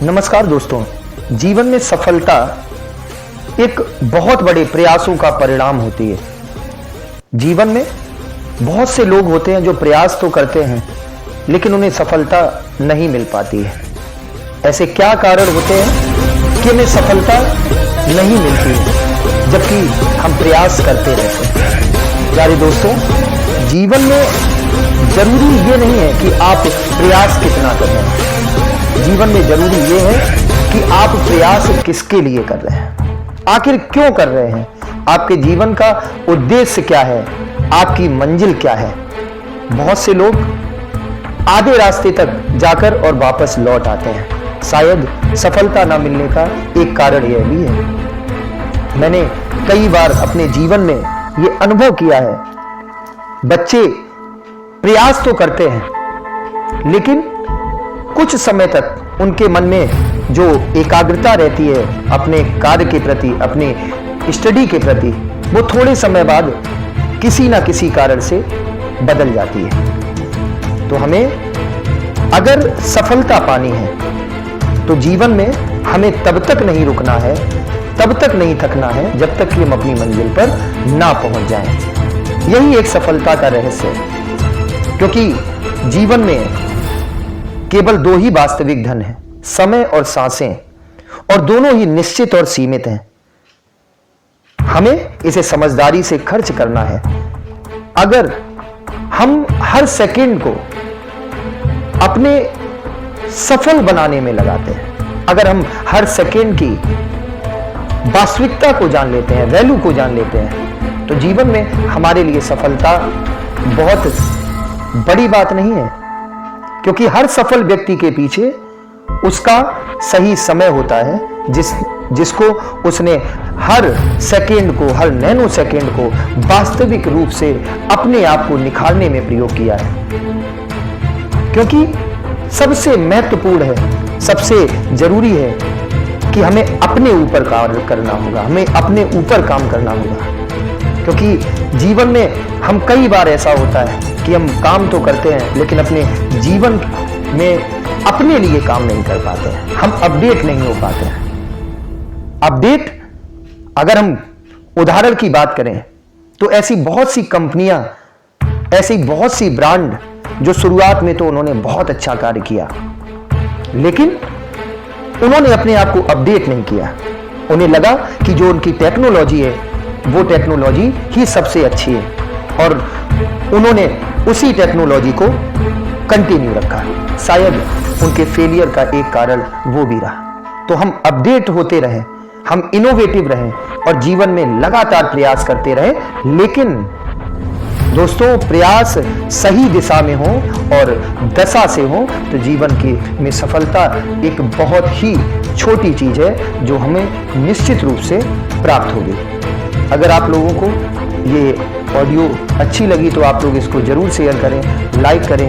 नमस्कार दोस्तों, जीवन में सफलता एक बहुत बड़े प्रयासों का परिणाम होती है। जीवन में बहुत से लोग होते हैं जो प्रयास तो करते हैं लेकिन उन्हें सफलता नहीं मिल पाती है। ऐसे क्या कारण होते हैं कि उन्हें सफलता नहीं मिलती जबकि हम प्रयास करते रहते हैं। प्यारे दोस्तों, जीवन में जरूरी ये नहीं है कि आप प्रयास कितना कर रहे हैं, जीवन में जरूरी ये है कि आप प्रयास किसके लिए कर रहे हैं, आखिर क्यों कर रहे हैं, आपके जीवन का उद्देश्य क्या है, आपकी मंजिल क्या है। बहुत से लोग आधे रास्ते तक जाकर और वापस लौट आते हैं। शायद सफलता ना मिलने का एक कारण यह भी है। मैंने कई बार अपने जीवन में यह अनुभव किया है, बच्चे प्रयास तो करते हैं लेकिन कुछ समय तक उनके मन में जो एकाग्रता रहती है अपने कार्य के प्रति, अपने स्टडी के प्रति, वो थोड़े समय बाद किसी ना किसी कारण से बदल जाती है। तो हमें अगर सफलता पानी है तो जीवन में हमें तब तक नहीं रुकना है, तब तक नहीं थकना है जब तक कि हम अपनी मंजिल पर ना पहुंच जाएं। यही एक सफलता का रहस्य है, क्योंकि जीवन में केवल दो ही वास्तविक धन है, समय और सांसें, और दोनों ही निश्चित और सीमित हैं। हमें इसे समझदारी से खर्च करना है। अगर हम हर सेकंड को अपने सफल बनाने में लगाते हैं, अगर हम हर सेकंड की वास्तविकता को जान लेते हैं, वैल्यू को जान लेते हैं, तो जीवन में हमारे लिए सफलता बहुत बड़ी बात नहीं है। क्योंकि हर सफल व्यक्ति के पीछे उसका सही समय होता है, जिसको उसने हर सेकंड को, हर नैनो सेकंड को वास्तविक रूप से अपने आप को निखारने में प्रयोग किया है। क्योंकि सबसे महत्वपूर्ण है, सबसे जरूरी है कि हमें अपने ऊपर कार्य करना होगा, हमें अपने ऊपर काम करना होगा। क्योंकि जीवन में हम कई बार ऐसा होता है कि हम काम तो करते हैं लेकिन अपने जीवन में अपने लिए काम नहीं कर पाते हैं, हम अपडेट नहीं हो पाते हैं। अपडेट, अगर हम उदाहरण की बात करें तो ऐसी बहुत सी कंपनियां, ऐसी बहुत सी ब्रांड जो शुरुआत में तो उन्होंने बहुत अच्छा कार्य किया लेकिन उन्होंने अपने आप को अपडेट नहीं किया। उन्हें लगा कि जो उनकी टेक्नोलॉजी है वो टेक्नोलॉजी ही सबसे अच्छी है और उन्होंने उसी टेक्नोलॉजी को कंटिन्यू रखा। शायद उनके फेलियर का एक कारण वो भी रहा। तो हम अपडेट होते रहें, हम इनोवेटिव रहें और जीवन में लगातार प्रयास करते रहें। लेकिन दोस्तों, प्रयास सही दिशा में हो और दशा से हो तो जीवन की में सफलता एक बहुत ही छोटी चीज है जो हमें निश्चित रूप से प्राप्त होगी। अगर आप लोगों को ये ऑडियो अच्छी लगी तो आप लोग इसको जरूर शेयर करें, लाइक करें।